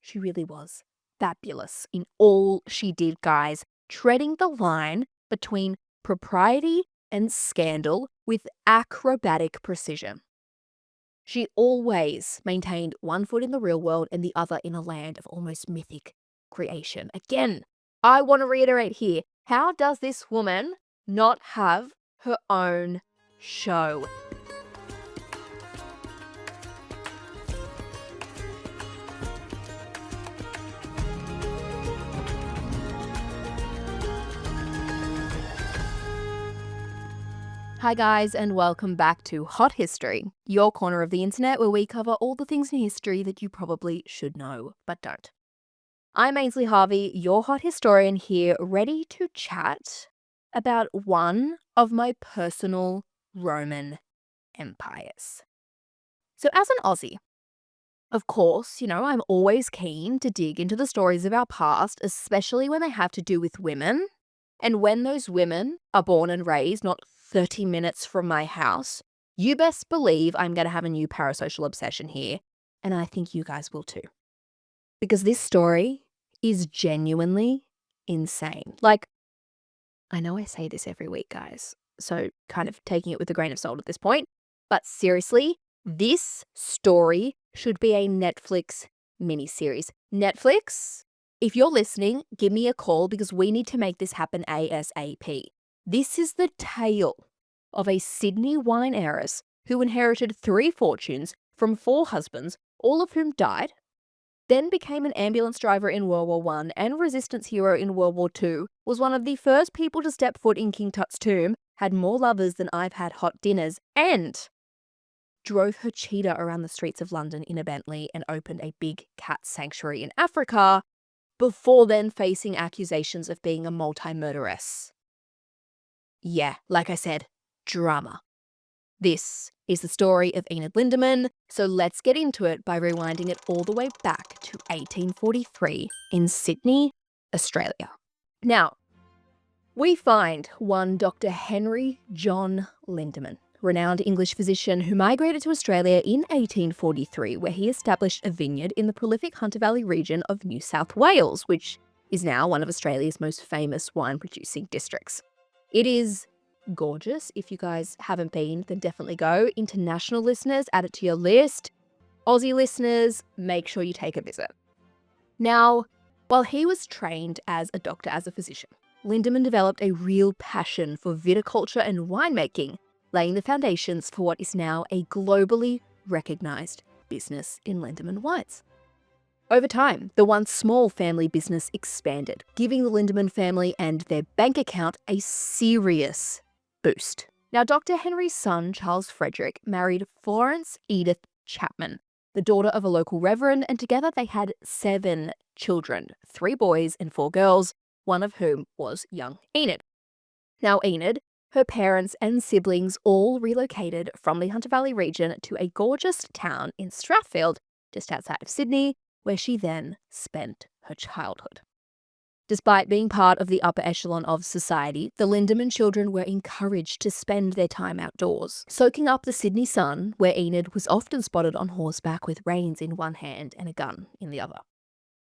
She really was fabulous in all she did, guys, treading the line between propriety and scandal with acrobatic precision. She always maintained one foot in the real world and the other in a land of almost mythic creation. Again, I want to reiterate here, how does this woman not have her own show? Hi guys, and welcome back to Hot History, your corner of the internet where we cover all the things in history that you probably should know, but don't. I'm Ainsley Harvey, your hot historian here, ready to chat about one of my personal Roman empires. So as an Aussie, of course, I'm always keen to dig into the stories of our past, especially when they have to do with women. And when those women are born and raised not 30 minutes from my house, you best believe I'm going to have a new parasocial obsession here. And I think you guys will too. Because this story is genuinely insane. Like, I know I say this every week, guys, so kind of taking it with a grain of salt at this point. But seriously, this story should be a Netflix miniseries. Netflix, if you're listening, give me a call because we need to make this happen ASAP. This is the tale of a Sydney wine heiress who inherited 3 fortunes from 4 husbands, all of whom died, then became an ambulance driver in World War I and resistance hero in World War II, was one of the first people to step foot in King Tut's tomb, had more lovers than I've had hot dinners, and drove her cheetah around the streets of London in a Bentley and opened a big cat sanctuary in Africa, before then facing accusations of being a multi-murderess. Yeah, like I said, drama. This is the story of Enid Lindeman, so let's get into it by rewinding it all the way back to 1843 in Sydney, Australia. Now, we find one Dr. Henry John Lindeman, renowned English physician who migrated to Australia in 1843, where he established a vineyard in the prolific Hunter Valley region of New South Wales, which is now one of Australia's most famous wine-producing districts. It is gorgeous. If you guys haven't been, then definitely go. International listeners, add it to your list. Aussie listeners, make sure you take a visit. Now, while he was trained as a doctor, as a physician, Lindeman developed a real passion for viticulture and winemaking, laying the foundations for what is now a globally recognized business in Lindeman wines. Over time, the once small family business expanded, giving the Lindeman family and their bank account a serious boost. Now, Dr. Henry's son, Charles Frederick, married Florence Edith Chapman, the daughter of a local reverend, and together they had 7 children, 3 boys and 4 girls, one of whom was young Enid. Now, Enid, her parents and siblings all relocated from the Hunter Valley region to a gorgeous town in Strathfield, just outside of Sydney, where she then spent her childhood. Despite being part of the upper echelon of society, the Lindeman children were encouraged to spend their time outdoors, soaking up the Sydney sun, where Enid was often spotted on horseback with reins in one hand and a gun in the other.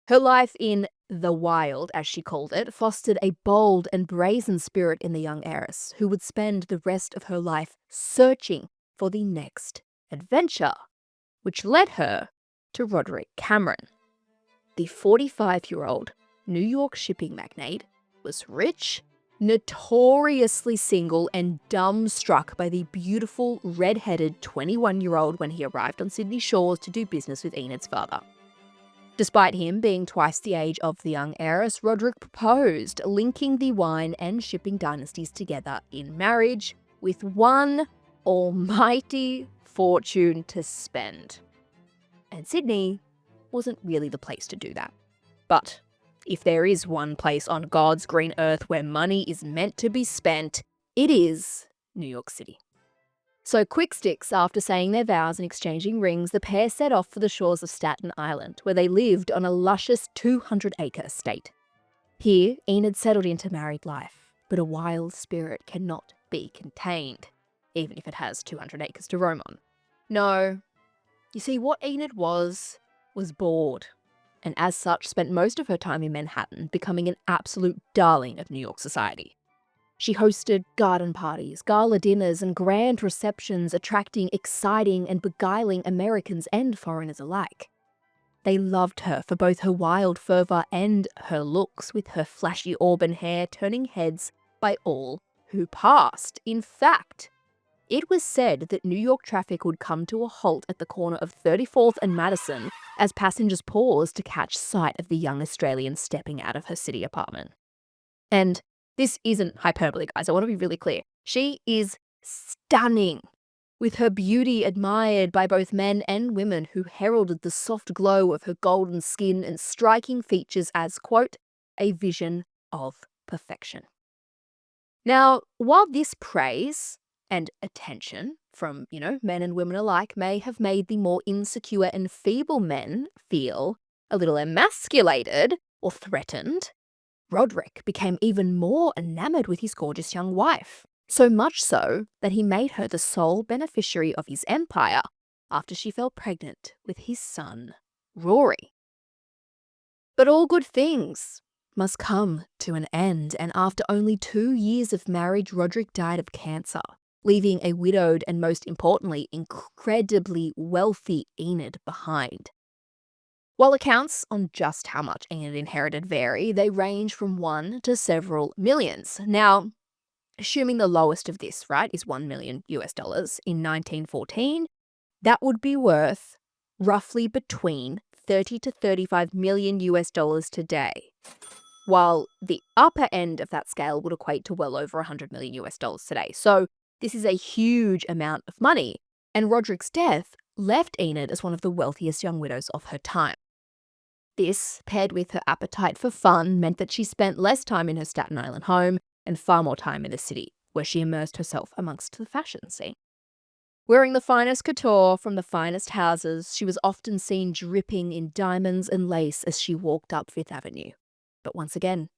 Her life in the wild, as she called it, fostered a bold and brazen spirit in the young heiress, who would spend the rest of her life searching for the next adventure, which led her to Roderick Cameron. The 45-year-old New York shipping magnate was rich, notoriously single, and dumbstruck by the beautiful red-headed 21-year-old when he arrived on Sydney shores to do business with Enid's father. Despite him being twice the age of the young heiress, Roderick proposed, linking the wine and shipping dynasties together in marriage with one almighty fortune to spend. And Sydney wasn't really the place to do that. But if there is one place on God's green earth where money is meant to be spent, it is New York City. So quick sticks, after saying their vows and exchanging rings, the pair set off for the shores of Staten Island, where they lived on a luscious 200-acre estate. Here, Enid settled into married life, but a wild spirit cannot be contained, even if it has 200 acres to roam on. No. You see, what Enid was bored. and as such spent most of her time in Manhattan, becoming an absolute darling of New York society. She hosted garden parties, gala dinners, and grand receptions, attracting exciting and beguiling Americans and foreigners alike. They loved her for both her wild fervour and her looks, with her flashy auburn hair turning heads by all who passed. In fact, it was said that New York traffic would come to a halt at the corner of 34th and Madison as passengers paused to catch sight of the young Australian stepping out of her city apartment. And this isn't hyperbole, guys. I want to be really clear. She is stunning, with her beauty admired by both men and women who heralded the soft glow of her golden skin and striking features as, quote, a vision of perfection. Now, while this praise and attention from, men and women alike may have made the more insecure and feeble men feel a little emasculated or threatened, Roderick became even more enamored with his gorgeous young wife. So much so that he made her the sole beneficiary of his empire after she fell pregnant with his son, Rory. But all good things must come to an end, and after only 2 years of marriage, Roderick died of cancer, leaving a widowed and, most importantly, incredibly wealthy Enid behind. While accounts on just how much Enid inherited vary, they range from 1 to several millions. Now, assuming the lowest of this, right, is $1 million in 1914, that would be worth roughly between 30 to 35 million today, while the upper end of that scale would equate to well over $100 million today. So this is a huge amount of money, and Roderick's death left Enid as one of the wealthiest young widows of her time. This, paired with her appetite for fun, meant that she spent less time in her Staten Island home and far more time in the city, where she immersed herself amongst the fashion scene. Wearing the finest couture from the finest houses, she was often seen dripping in diamonds and lace as she walked up Fifth Avenue. But once again,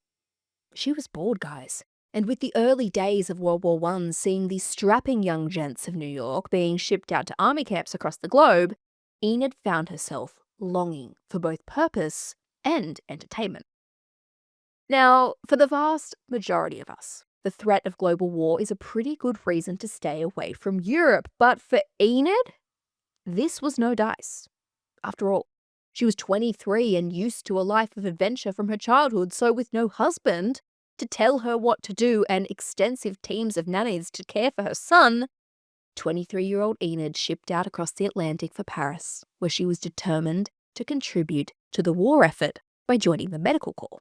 she was bored, guys. And with the early days of World War I seeing the strapping young gents of New York being shipped out to army camps across the globe, Enid found herself longing for both purpose and entertainment. Now, for the vast majority of us, the threat of global war is a pretty good reason to stay away from Europe. But for Enid, this was no dice. After all, she was 23 and used to a life of adventure from her childhood, so with no husband to tell her what to do and extensive teams of nannies to care for her son, 23-year-old Enid shipped out across the Atlantic for Paris, where she was determined to contribute to the war effort by joining the medical corps.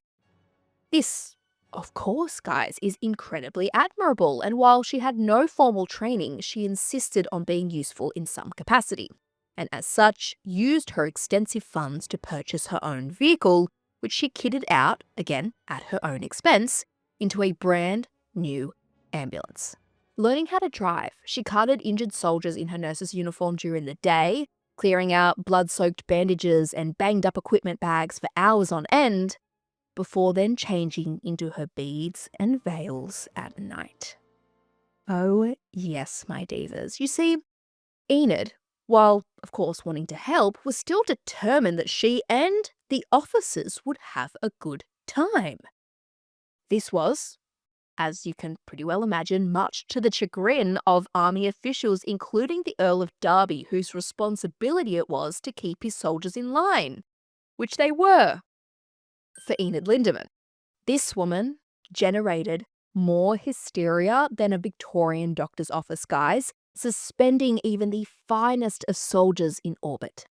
This, of course, guys, is incredibly admirable, and while she had no formal training, she insisted on being useful in some capacity, and as such, used her extensive funds to purchase her own vehicle, which she kitted out, again at her own expense, into a brand new ambulance. Learning how to drive, she carted injured soldiers in her nurse's uniform during the day, clearing out blood-soaked bandages and banged-up equipment bags for hours on end, before then changing into her beads and veils at night. Oh, yes, my divas. You see, Enid, while of course wanting to help, was still determined that she and the officers would have a good time. This was, as you can pretty well imagine, much to the chagrin of army officials, including the Earl of Derby, whose responsibility it was to keep his soldiers in line, which they were. For Enid Lindeman, this woman generated more hysteria than a Victorian doctor's office, guys, suspending even the finest of soldiers in orbit.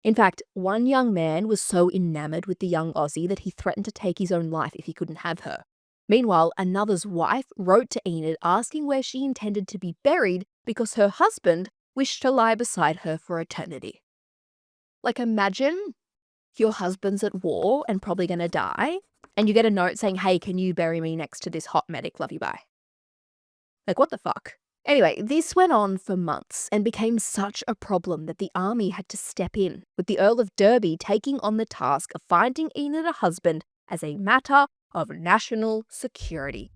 In fact, one young man was so enamored with the young Aussie that he threatened to take his own life if he couldn't have her. Meanwhile, another's wife wrote to Enid asking where she intended to be buried because her husband wished to lie beside her for eternity. Like, imagine your husband's at war and probably going to die, and you get a note saying, hey, can you bury me next to this hot medic, love you, bye. Like, what the fuck? Anyway, this went on for months and became such a problem that the army had to step in, with the Earl of Derby taking on the task of finding Enid a husband as a matter of national security,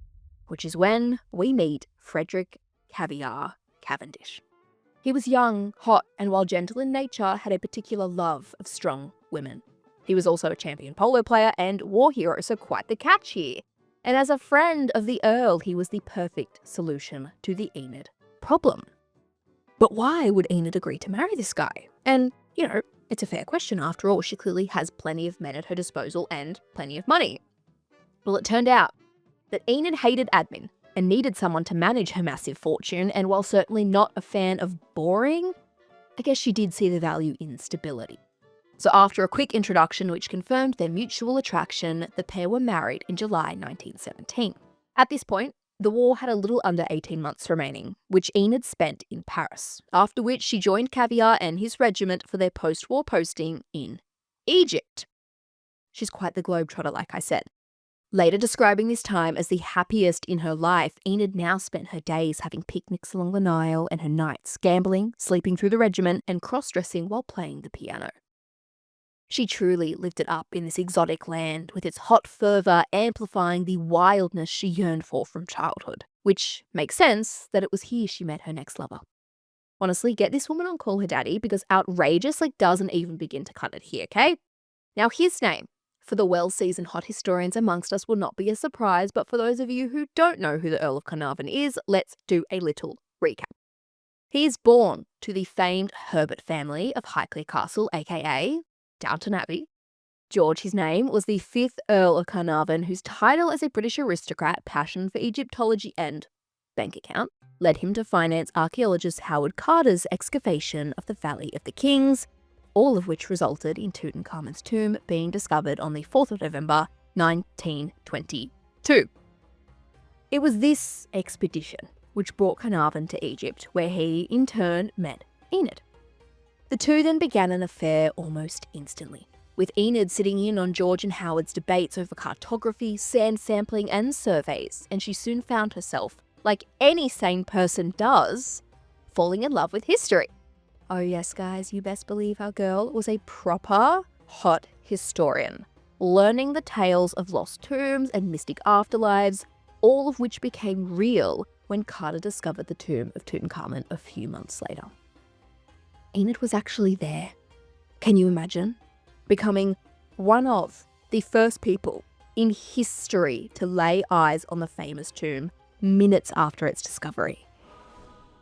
which is when we meet Frederick Caviar Cavendish. He was young, hot, and while gentle in nature, had a particular love of strong women. He was also a champion polo player and war hero, so quite the catch here. And as a friend of the Earl, he was the perfect solution to the Enid problem. But why would Enid agree to marry this guy? And, it's a fair question after all. She clearly has plenty of men at her disposal and plenty of money. Well, it turned out that Enid hated admin and needed someone to manage her massive fortune, and while certainly not a fan of boring, I guess she did see the value in stability. So after a quick introduction which confirmed their mutual attraction, the pair were married in July 1917. At this point, the war had a little under 18 months remaining, which Enid spent in Paris, after which she joined Caviar and his regiment for their post-war posting in Egypt. She's quite the globetrotter, like I said. Later describing this time as the happiest in her life, Enid now spent her days having picnics along the Nile and her nights gambling, sleeping through the regiment, and cross-dressing while playing the piano. She truly lived it up in this exotic land, with its hot fervour amplifying the wildness she yearned for from childhood, which makes sense that it was here she met her next lover. Honestly, get this woman on Call Her Daddy, because outrageous doesn't even begin to cut it here, okay? Now his name, for the well-seasoned hot historians amongst us, will not be a surprise, but for those of you who don't know who the Earl of Carnarvon is, let's do a little recap. He is born to the famed Herbert family of Highclere Castle, aka Downton Abbey. George, his name, was the 5th Earl of Carnarvon, whose title as a British aristocrat, passion for Egyptology and bank account led him to finance archaeologist Howard Carter's excavation of the Valley of the Kings, all of which resulted in Tutankhamun's tomb being discovered on the 4th of November 1922. It was this expedition which brought Carnarvon to Egypt, where he, in turn, met Enid. The two then began an affair almost instantly, with Enid sitting in on George and Howard's debates over cartography, sand sampling, and surveys, and she soon found herself, like any sane person does, falling in love with history. Oh yes, guys, you best believe our girl was a proper hot historian, learning the tales of lost tombs and mystic afterlives, all of which became real when Carter discovered the tomb of Tutankhamun a few months later. Enid was actually there. Can you imagine? Becoming one of the first people in history to lay eyes on the famous tomb minutes after its discovery.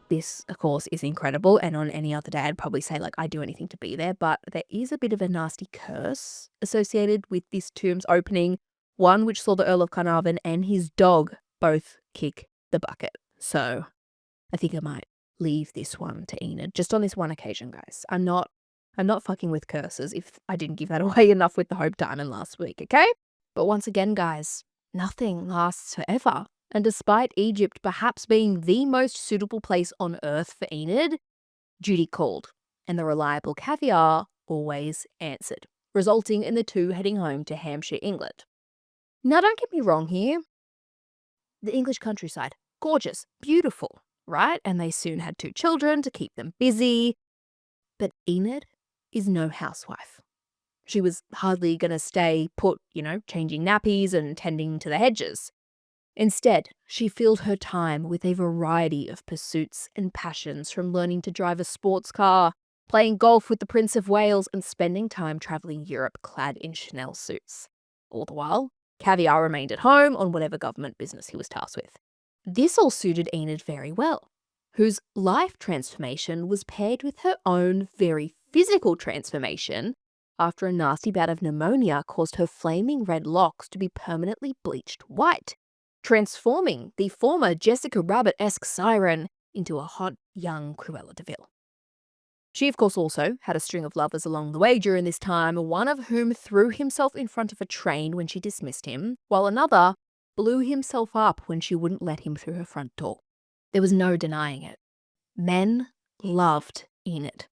This, of course, is incredible, and on any other day I'd probably say, I'd do anything to be there, but there is a bit of a nasty curse associated with this tomb's opening, one which saw the Earl of Carnarvon and his dog both kick the bucket. So I think I might leave this one to Enid, just on this one occasion, guys. I'm not fucking with curses if I didn't give that away enough with the Hope Diamond last week, okay? But once again, guys, nothing lasts forever. And despite Egypt perhaps being the most suitable place on earth for Enid, duty called, and the reliable Caviar always answered, resulting in the two heading home to Hampshire, England. Now, don't get me wrong here. The English countryside, gorgeous, beautiful, right? And they soon had 2 children to keep them busy. But Enid is no housewife. She was hardly going to stay put, changing nappies and tending to the hedges. Instead, she filled her time with a variety of pursuits and passions, from learning to drive a sports car, playing golf with the Prince of Wales, and spending time travelling Europe clad in Chanel suits. All the while, Caviar remained at home on whatever government business he was tasked with. This all suited Enid very well, whose life transformation was paired with her own very physical transformation after a nasty bout of pneumonia caused her flaming red locks to be permanently bleached white, transforming the former Jessica Rabbit-esque siren into a hot, young Cruella de Vil. She, of course, also had a string of lovers along the way during this time, one of whom threw himself in front of a train when she dismissed him, while another blew himself up when she wouldn't let him through her front door. There was no denying it. Men loved Enid.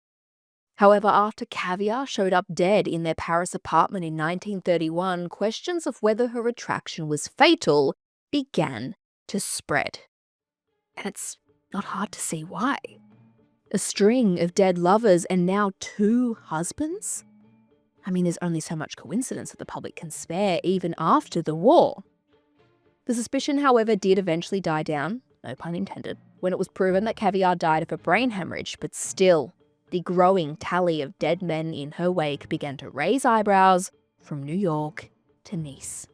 However, after Caviar showed up dead in their Paris apartment in 1931, questions of whether her attraction was fatal began to spread. And it's not hard to see why. A string of dead lovers and now 2 husbands? I mean, there's only so much coincidence that the public can spare even after the war. The suspicion, however, did eventually die down, no pun intended, when it was proven that Caviar died of a brain hemorrhage, but still, the growing tally of dead men in her wake began to raise eyebrows, from New York to Nice.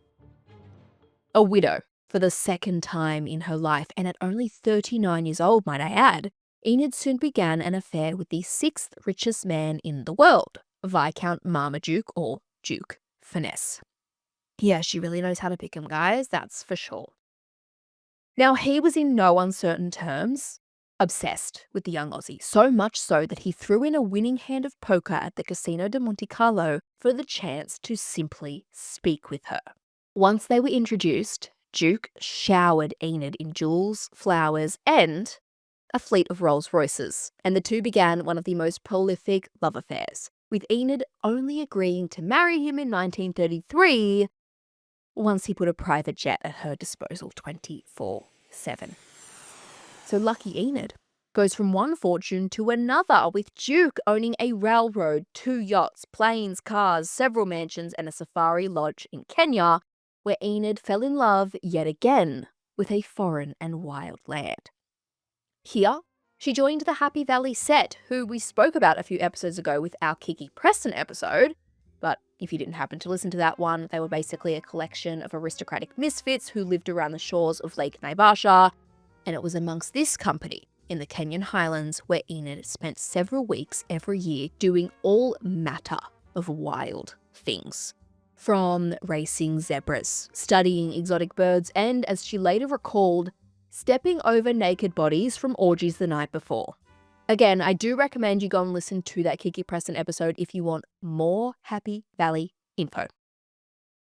A widow for the second time in her life, and at only 39 years old, might I add, Enid soon began an affair with the sixth richest man in the world, Viscount Marmaduke, or Duke Finesse. Yeah, she really knows how to pick him, guys, that's for sure. Now, he was in no uncertain terms obsessed with the young Aussie, so much so that he threw in a winning hand of poker at the Casino de Monte Carlo for the chance to simply speak with her. Once they were introduced, Duke showered Enid in jewels, flowers, and a fleet of Rolls Royces, and the two began one of the most prolific love affairs, with Enid only agreeing to marry him in 1933 once he put a private jet at her disposal 24/7. So lucky Enid goes from one fortune to another, with Duke owning a railroad, 2 yachts, planes, cars, several mansions, and a safari lodge in Kenya, where Enid fell in love yet again with a foreign and wild land. Here, she joined the Happy Valley set, who we spoke about a few episodes ago with our Kiki Preston episode. But if you didn't happen to listen to that one, they were basically a collection of aristocratic misfits who lived around the shores of Lake Naivasha, and it was amongst this company in the Kenyan highlands where Enid spent several weeks every year doing all matter of wild things. From racing zebras, studying exotic birds, and, as she later recalled, stepping over naked bodies from orgies the night before. Again, I do recommend you go and listen to that Kiki Preston episode if you want more Happy Valley info.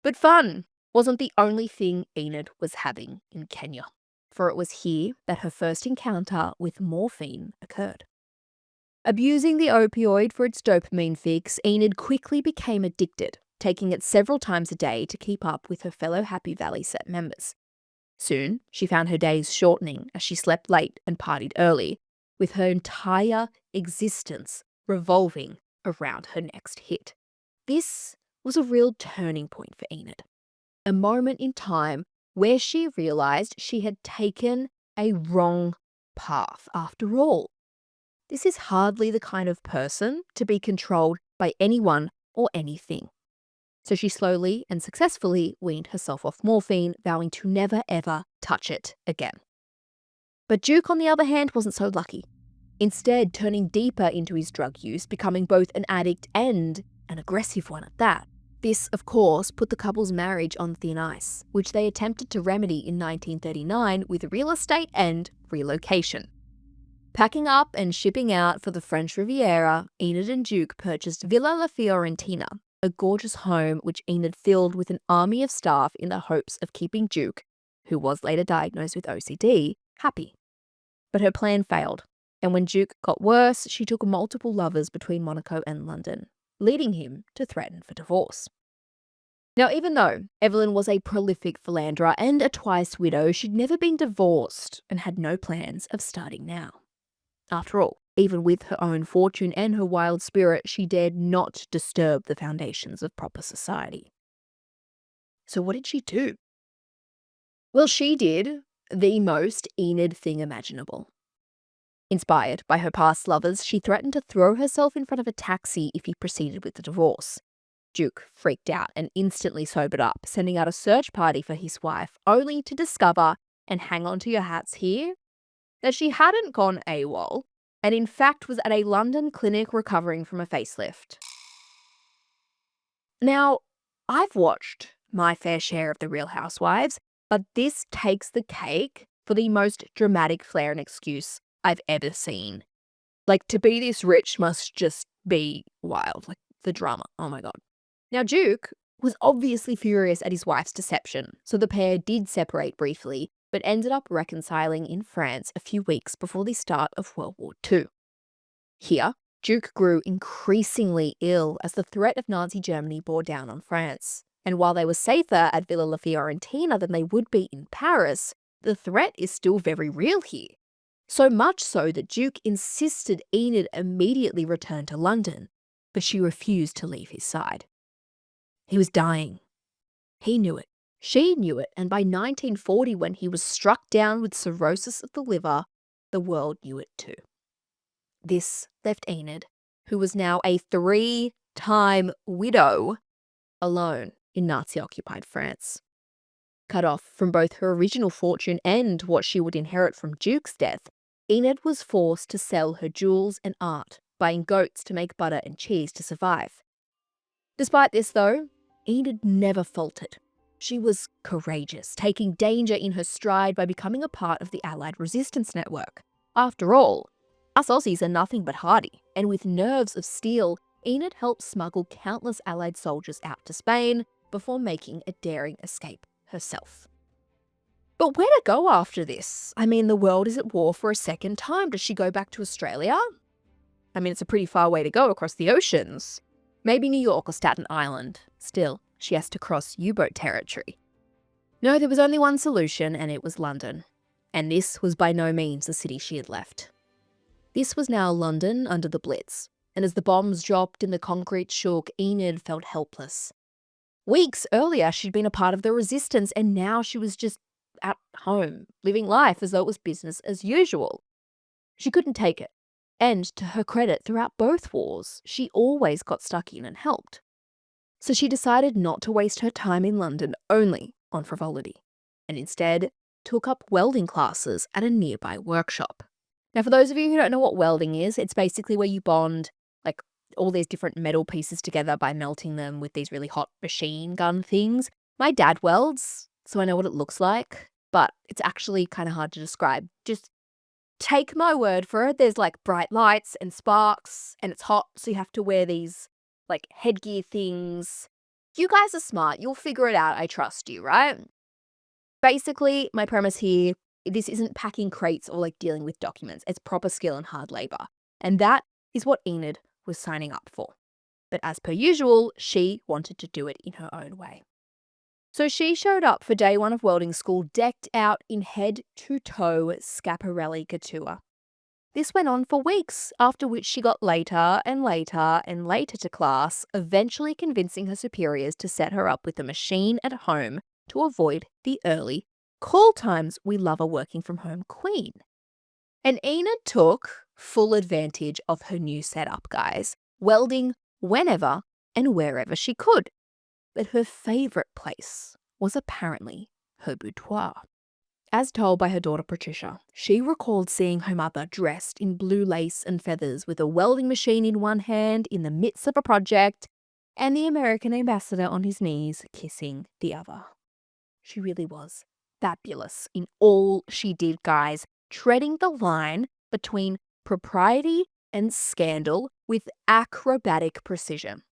But fun wasn't the only thing Enid was having in Kenya, for it was here that her first encounter with morphine occurred. Abusing the opioid for its dopamine fix, Enid quickly became addicted, taking it several times a day to keep up with her fellow Happy Valley set members. Soon, she found her days shortening as she slept late and partied early, with her entire existence revolving around her next hit. This was a real turning point for Enid, a moment in time where she realised she had taken a wrong path after all. This is hardly the kind of person to be controlled by anyone or anything. So she slowly and successfully weaned herself off morphine, vowing to never ever touch it again. But Duke, on the other hand, wasn't so lucky. Instead, turning deeper into his drug use, becoming both an addict and an aggressive one at that. This, of course, put the couple's marriage on thin ice, which they attempted to remedy in 1939 with real estate and relocation. Packing up and shipping out for the French Riviera, Enid and Duke purchased Villa La Fiorentina, a gorgeous home which Enid filled with an army of staff in the hopes of keeping Duke, who was later diagnosed with OCD, happy. But her plan failed, and when Duke got worse, she took multiple lovers between Monaco and London, leading him to threaten for divorce. Now, even though Evelyn was a prolific philanderer and a twice widow, she'd never been divorced and had no plans of starting now. After all, even with her own fortune and her wild spirit, she dared not disturb the foundations of proper society. So what did she do? Well, she did the most Enid thing imaginable. Inspired by her past lovers, she threatened to throw herself in front of a taxi if he proceeded with the divorce. Duke freaked out and instantly sobered up, sending out a search party for his wife, only to discover, and hang on to your hats here, that she hadn't gone AWOL, and in fact was at a London clinic recovering from a facelift. Now, I've watched my fair share of The Real Housewives, but this takes the cake for the most dramatic flair and excuse I've ever seen. Like, to be this rich must just be wild. Like, the drama. Oh my God. Now, Duke was obviously furious at his wife's deception, so the pair did separate briefly, but ended up reconciling in France a few weeks before the start of World War II. Here, Duke grew increasingly ill as the threat of Nazi Germany bore down on France. And while they were safer at Villa La Fiorentina than they would be in Paris, the threat is still very real here. So much so that Duke insisted Enid immediately return to London, but she refused to leave his side. He was dying. He knew it. She knew it, and by 1940, when he was struck down with cirrhosis of the liver, the world knew it too. This left Enid, who was now a 3-time widow, alone in Nazi-occupied France. Cut off from both her original fortune and what she would inherit from Duke's death, Enid was forced to sell her jewels and art, buying goats to make butter and cheese to survive. Despite this, though, Enid never faltered. She was courageous, taking danger in her stride by becoming a part of the Allied resistance network. After all, us Aussies are nothing but hardy, and with nerves of steel, Enid helped smuggle countless Allied soldiers out to Spain before making a daring escape herself. But where to go after this? I mean, the world is at war for a second time. Does she go back to Australia? I mean, it's a pretty far way to go across the oceans. Maybe New York or Staten Island. Still, she has to cross U-boat territory. No, there was only one solution, and it was London. And this was by no means the city she had left. This was now London under the Blitz, and as the bombs dropped and the concrete shook, Enid felt helpless. Weeks earlier, she'd been a part of the resistance, and now she was just at home, living life as though it was business as usual. She couldn't take it. And to her credit, throughout both wars, she always got stuck in and helped. So she decided not to waste her time in London only on frivolity, and instead took up welding classes at a nearby workshop. Now, for those of you who don't know what welding is, it's basically where you bond like all these different metal pieces together by melting them with these really hot machine gun things. My dad welds, so I know what it looks like, but it's actually kind of hard to describe. Just take my word for it. There's like bright lights and sparks, and it's hot, so you have to wear these like headgear things. You guys are smart. You'll figure it out. I trust you, right? Basically, my premise here, this isn't packing crates or like dealing with documents. It's proper skill and hard labor. And that is what Enid was signing up for. But as per usual, she wanted to do it in her own way. So she showed up for day one of welding school decked out in head-to-toe Schiaparelli couture. This went on for weeks, after which she got later and later and later to class, eventually convincing her superiors to set her up with a machine at home to avoid the early call times. We love a working from home queen. And Enid took full advantage of her new setup, guys, welding whenever and wherever she could. But her favourite place was apparently her boudoir. As told by her daughter Patricia, she recalled seeing her mother dressed in blue lace and feathers with a welding machine in one hand in the midst of a project and the American ambassador on his knees kissing the other. She really was fabulous in all she did, guys, treading the line between propriety and scandal with acrobatic precision.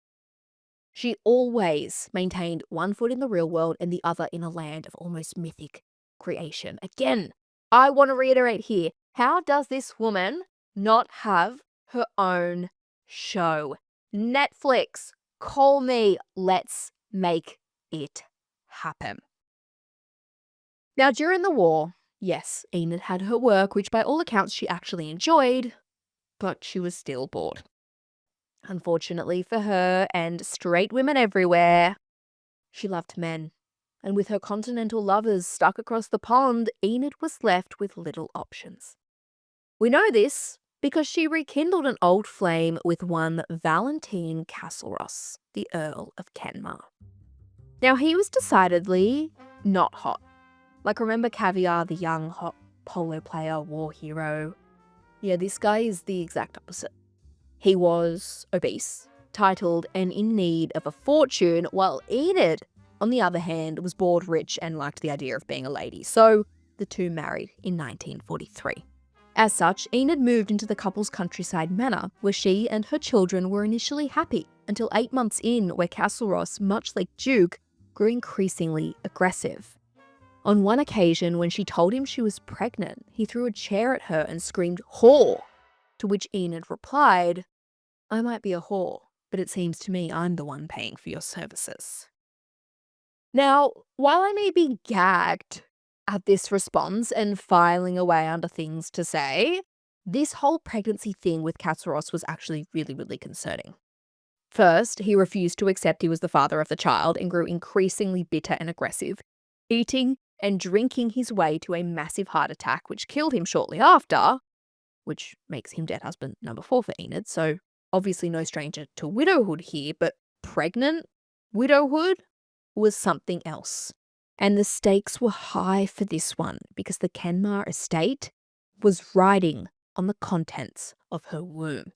She always maintained one foot in the real world and the other in a land of almost mythic creation. Again, I want to reiterate here, how does this woman not have her own show? Netflix, call me, let's make it happen. Now, during the war, yes, Enid had her work, which by all accounts she actually enjoyed, but she was still bored. Unfortunately for her and straight women everywhere, she loved men. And with her continental lovers stuck across the pond, Enid was left with little options. We know this because she rekindled an old flame with one Valentine Castleross, the Earl of Kenmare. Now, he was decidedly not hot. Like, remember Caviar, the young, hot polo player, war hero? Yeah, this guy is the exact opposite. He was obese, titled, and in need of a fortune, while Enid, on the other hand, was bored, rich, and liked the idea of being a lady. So the two married in 1943. As such, Enid moved into the couple's countryside manor, where she and her children were initially happy, until 8 months in, where Castleross, much like Duke, grew increasingly aggressive. On one occasion, when she told him she was pregnant, he threw a chair at her and screamed, "Whore!" To which Enid replied, "I might be a whore, but it seems to me I'm the one paying for your services." Now, while I may be gagged at this response and filing away under things to say, this whole pregnancy thing with Castleross was actually really, really concerning. First, he refused to accept he was the father of the child and grew increasingly bitter and aggressive, eating and drinking his way to a massive heart attack, which killed him shortly after, which makes him dead husband number 4 for Enid, so obviously no stranger to widowhood here, but pregnant? Widowhood was something else. And the stakes were high for this one because the Kenmare estate was riding on the contents of her womb.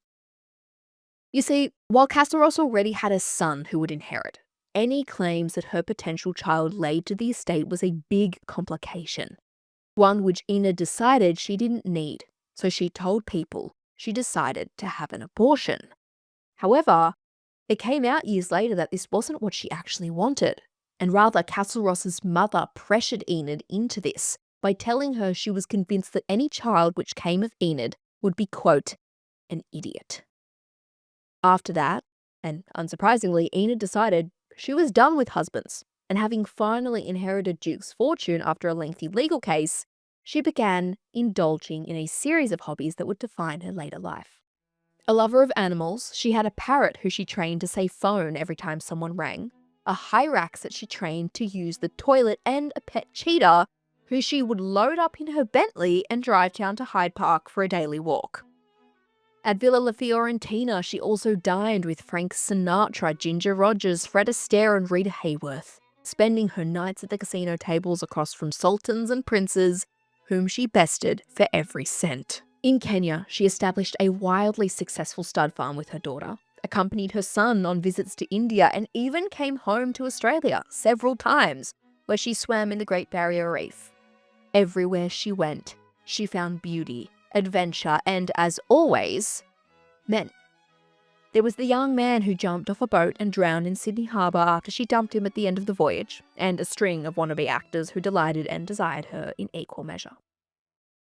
You see, while Casseros already had a son who would inherit, any claims that her potential child laid to the estate was a big complication, one which Enid decided she didn't need, so she told people she decided to have an abortion. However, it came out years later that this wasn't what she actually wanted, and rather Castleross's mother pressured Enid into this by telling her she was convinced that any child which came of Enid would be, quote, an idiot. After that, and unsurprisingly, Enid decided she was done with husbands, and having finally inherited Duke's fortune after a lengthy legal case, she began indulging in a series of hobbies that would define her later life. A lover of animals, she had a parrot who she trained to say phone every time someone rang, a hyrax that she trained to use the toilet, and a pet cheetah who she would load up in her Bentley and drive down to Hyde Park for a daily walk. At Villa La Fiorentina, she also dined with Frank Sinatra, Ginger Rogers, Fred Astaire and Rita Hayworth, spending her nights at the casino tables across from sultans and princes, whom she bested for every cent. In Kenya, she established a wildly successful stud farm with her daughter, accompanied her son on visits to India, and even came home to Australia several times, where she swam in the Great Barrier Reef. Everywhere she went, she found beauty, adventure, and, as always, men. There was the young man who jumped off a boat and drowned in Sydney Harbour after she dumped him at the end of the voyage, and a string of wannabe actors who delighted and desired her in equal measure.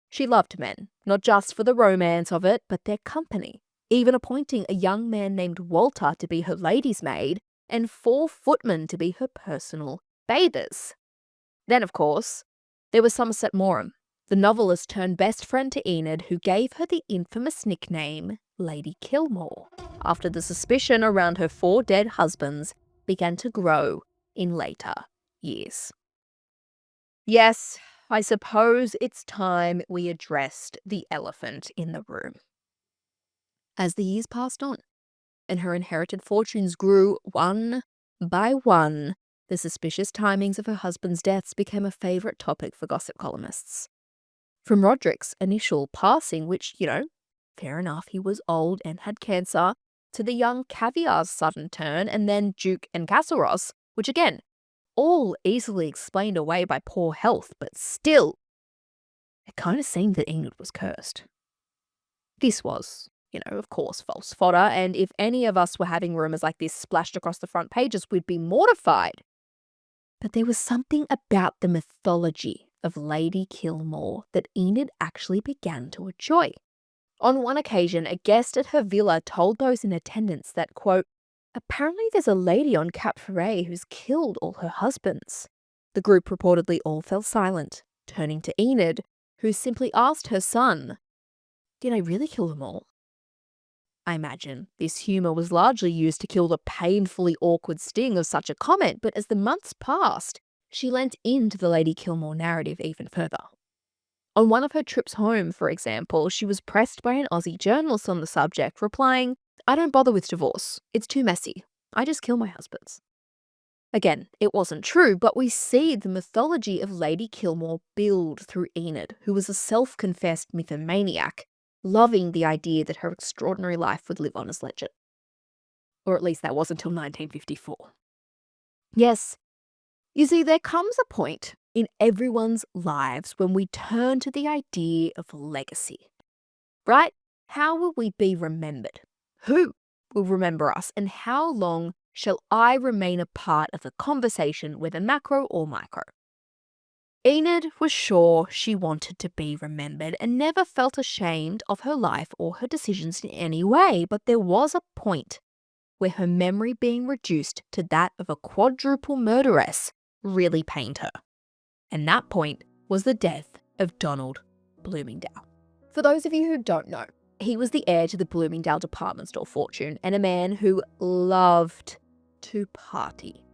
She loved men, not just for the romance of it, but their company, even appointing a young man named Walter to be her lady's maid and 4 footmen to be her personal bathers. Then, of course, there was Somerset Maugham, the novelist turned best friend to Enid, who gave her the infamous nickname Lady Kilmore, after the suspicion around her 4 dead husbands began to grow in later years. Yes, I suppose it's time we addressed the elephant in the room. As the years passed on, and her inherited fortunes grew one by one, the suspicious timings of her husband's deaths became a favourite topic for gossip columnists. From Roderick's initial passing, which, fair enough, he was old and had cancer, to the young Caviar's sudden turn, and then Duke and Castleross, which again, all easily explained away by poor health, but still, it kind of seemed that Enid was cursed. This was, of course, false fodder, and if any of us were having rumours like this splashed across the front pages, we'd be mortified. But there was something about the mythology of Lady Kilmore that Enid actually began to enjoy. On one occasion, a guest at her villa told those in attendance that, quote, apparently there's a lady on Cap Ferret who's killed all her husbands. The group reportedly all fell silent, turning to Enid, who simply asked her son, did I really kill them all? I imagine this humour was largely used to kill the painfully awkward sting of such a comment, but as the months passed, she lent into the Lady Kilmore narrative even further. On one of her trips home, for example, she was pressed by an Aussie journalist on the subject, replying, I don't bother with divorce. It's too messy. I just kill my husbands. Again, it wasn't true, but we see the mythology of Lady Kilmore build through Enid, who was a self-confessed mythomaniac, loving the idea that her extraordinary life would live on as legend. Or at least that was until 1954. Yes, you see, there comes a point in everyone's lives when we turn to the idea of legacy. Right? How will we be remembered? Who will remember us? And how long shall I remain a part of the conversation, whether macro or micro? Enid was sure she wanted to be remembered and never felt ashamed of her life or her decisions in any way, but there was a point where her memory being reduced to that of a quadruple murderess really pained her. And that point was the death of Donald Bloomingdale. For those of you who don't know, he was the heir to the Bloomingdale department store fortune and a man who loved to party.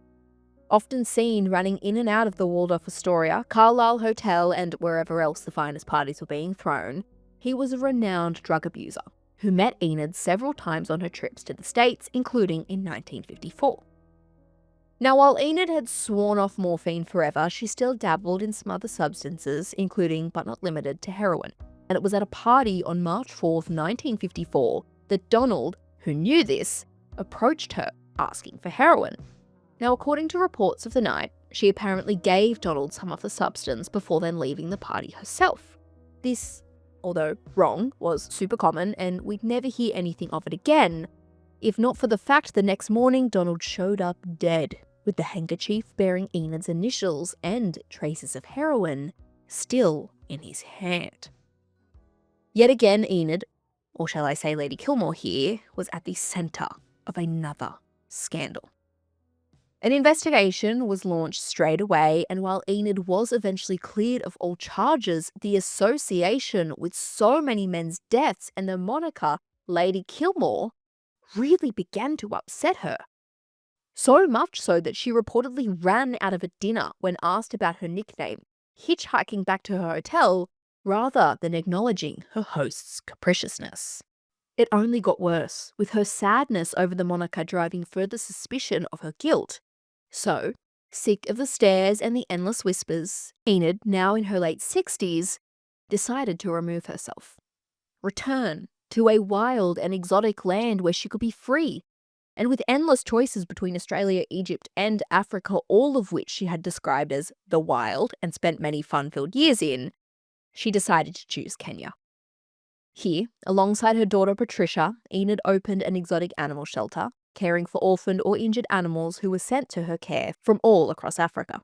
Often seen running in and out of the Waldorf Astoria, Carlisle Hotel, and wherever else the finest parties were being thrown, he was a renowned drug abuser who met Enid several times on her trips to the States, including in 1954. Now, while Enid had sworn off morphine forever, she still dabbled in some other substances, including but not limited to heroin. And it was at a party on March 4th, 1954, that Donald, who knew this, approached her asking for heroin. Now, according to reports of the night, she apparently gave Donald some of the substance before then leaving the party herself. This, although wrong, was super common, and we'd never hear anything of it again, if not for the fact the next morning Donald showed up dead, with the handkerchief bearing Enid's initials and traces of heroin still in his hand. Yet again, Enid, or shall I say Lady Kilmore here, was at the centre of another scandal. An investigation was launched straight away, and while Enid was eventually cleared of all charges, the association with so many men's deaths and the moniker Lady Kilmore really began to upset her. So much so that she reportedly ran out of a dinner when asked about her nickname, hitchhiking back to her hotel rather than acknowledging her host's capriciousness. It only got worse, with her sadness over the moniker driving further suspicion of her guilt. So, sick of the stares and the endless whispers, Enid, now in her late 60s, decided to remove herself. Return to a wild and exotic land where she could be free, and with endless choices between Australia, Egypt, and Africa, all of which she had described as the wild and spent many fun-filled years in, she decided to choose Kenya. Here, alongside her daughter Patricia, Enid opened an exotic animal shelter, caring for orphaned or injured animals who were sent to her care from all across Africa.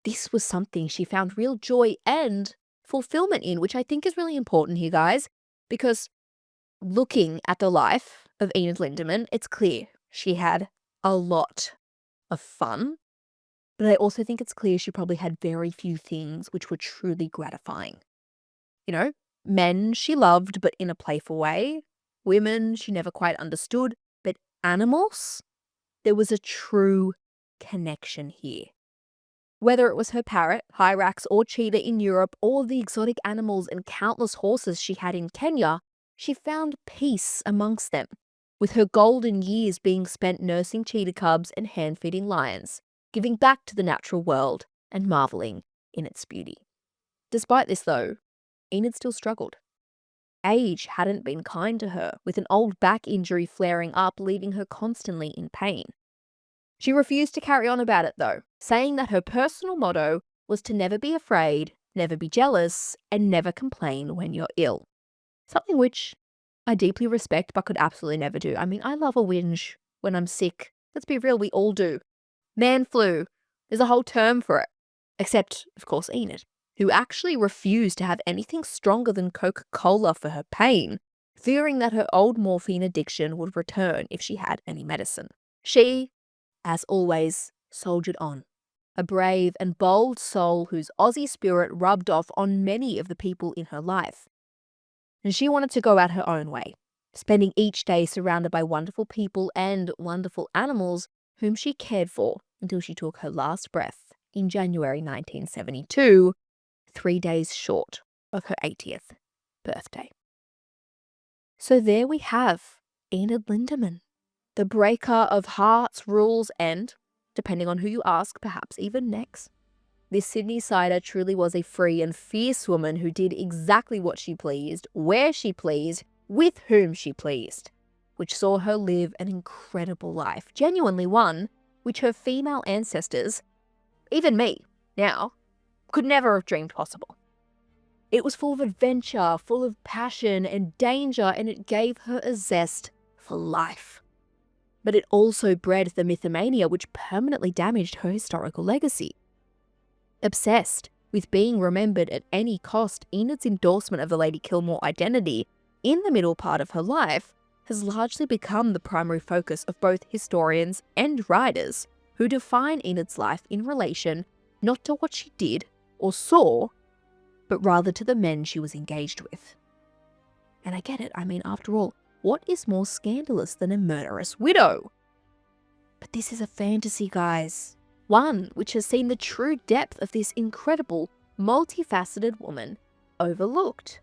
This was something she found real joy and fulfillment in, which I think is really important here, guys, because looking at the life of Enid Lindeman, it's clear she had a lot of fun, but I also think it's clear she probably had very few things which were truly gratifying. You know, men she loved, but in a playful way. Women she never quite understood, but animals? There was a true connection here. Whether it was her parrot, hyrax, or cheetah in Europe, or the exotic animals and countless horses she had in Kenya, she found peace amongst them, with her golden years being spent nursing cheetah cubs and hand-feeding lions, giving back to the natural world and marvelling in its beauty. Despite this, though, Enid still struggled. Age hadn't been kind to her, with an old back injury flaring up, leaving her constantly in pain. She refused to carry on about it, though, saying that her personal motto was to never be afraid, never be jealous, and never complain when you're ill. Something which I deeply respect but could absolutely never do. I mean, I love a whinge when I'm sick. Let's be real, we all do. Man flu. There's a whole term for it. Except, of course, Enid, who actually refused to have anything stronger than Coca-Cola for her pain, fearing that her old morphine addiction would return if she had any medicine. She, as always, soldiered on. A brave and bold soul whose Aussie spirit rubbed off on many of the people in her life. And she wanted to go out her own way, spending each day surrounded by wonderful people and wonderful animals whom she cared for until she took her last breath in January 1972, 3 days short of her 80th birthday. So there we have Enid Lindeman, the breaker of hearts, rules, and, depending on who you ask, perhaps even necks. This Sydney-sider truly was a free and fierce woman who did exactly what she pleased, where she pleased, with whom she pleased, which saw her live an incredible life, genuinely one which her female ancestors, even me, now, could never have dreamed possible. It was full of adventure, full of passion and danger, and it gave her a zest for life. But it also bred the mythomania which permanently damaged her historical legacy. Obsessed with being remembered at any cost, Enid's endorsement of the Lady Kilmore identity in the middle part of her life has largely become the primary focus of both historians and writers who define Enid's life in relation not to what she did or saw, but rather to the men she was engaged with. And I get it, I mean, after all, what is more scandalous than a murderous widow? But this is a fantasy, guys. One which has seen the true depth of this incredible, multifaceted woman overlooked.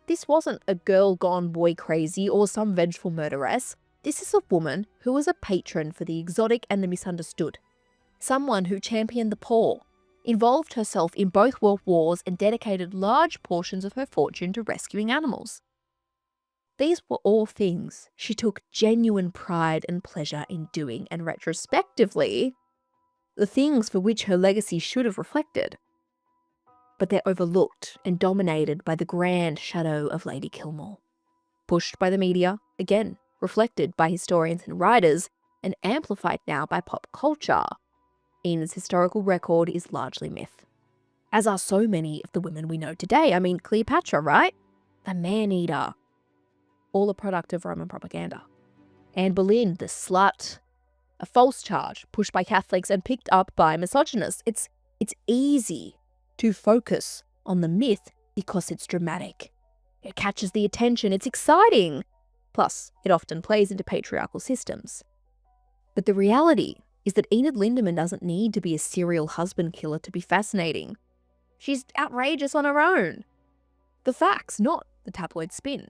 This wasn't a girl gone boy crazy or some vengeful murderess. This is a woman who was a patron for the exotic and the misunderstood. Someone who championed the poor, involved herself in both world wars and dedicated large portions of her fortune to rescuing animals. These were all things she took genuine pride and pleasure in doing, and retrospectively, the things for which her legacy should have reflected. But they're overlooked and dominated by the grand shadow of Lady Kilmore. Pushed by the media, again, reflected by historians and writers, and amplified now by pop culture, Enid's historical record is largely myth. As are so many of the women we know today. I mean, Cleopatra, right? The man-eater. All a product of Roman propaganda. Anne Boleyn, the slut. A false charge pushed by Catholics and picked up by misogynists. It's easy to focus on the myth because it's dramatic. It catches the attention, it's exciting. Plus, it often plays into patriarchal systems. But the reality is that Enid Lindeman doesn't need to be a serial husband killer to be fascinating. She's outrageous on her own. The facts, not the tabloid spin.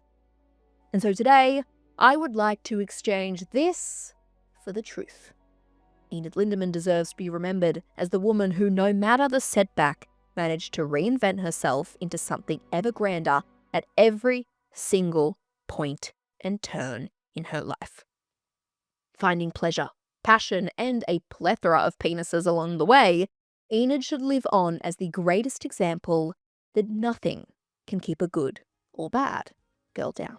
And so today, I would like to exchange this for the truth. Enid Lindeman deserves to be remembered as the woman who, no matter the setback, managed to reinvent herself into something ever grander at every single point and turn in her life. Finding pleasure, passion, and a plethora of penises along the way, Enid should live on as the greatest example that nothing can keep a good or bad girl down.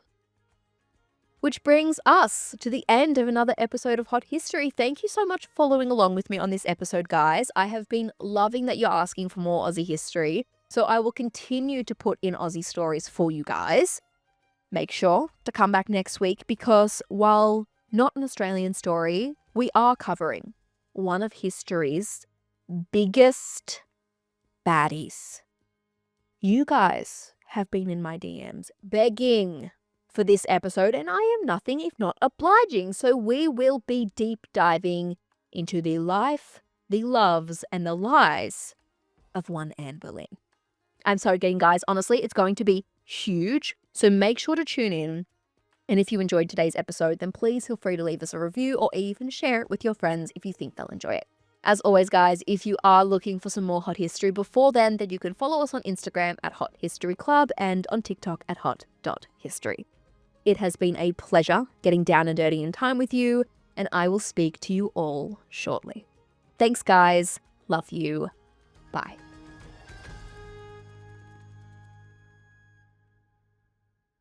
Which brings us to the end of another episode of Hot History. Thank you so much for following along with me on this episode, guys. I have been loving that you're asking for more Aussie history, so I will continue to put in Aussie stories for you guys. Make sure to come back next week because while not an Australian story, we are covering one of history's biggest baddies. You guys have been in my DMs begging for this episode, and I am nothing if not obliging. So we will be deep diving into the life, the loves, and the lies of one Anne Boleyn. I'm so again, guys, honestly, it's going to be huge. So make sure to tune in. And if you enjoyed today's episode, then please feel free to leave us a review or even share it with your friends if you think they'll enjoy it. As always, guys, if you are looking for some more hot history before then you can follow us on Instagram at Hot History Club and on TikTok at hot.history. It has been a pleasure getting down and dirty in time with you, and I will speak to you all shortly. Thanks, guys. Love you. Bye.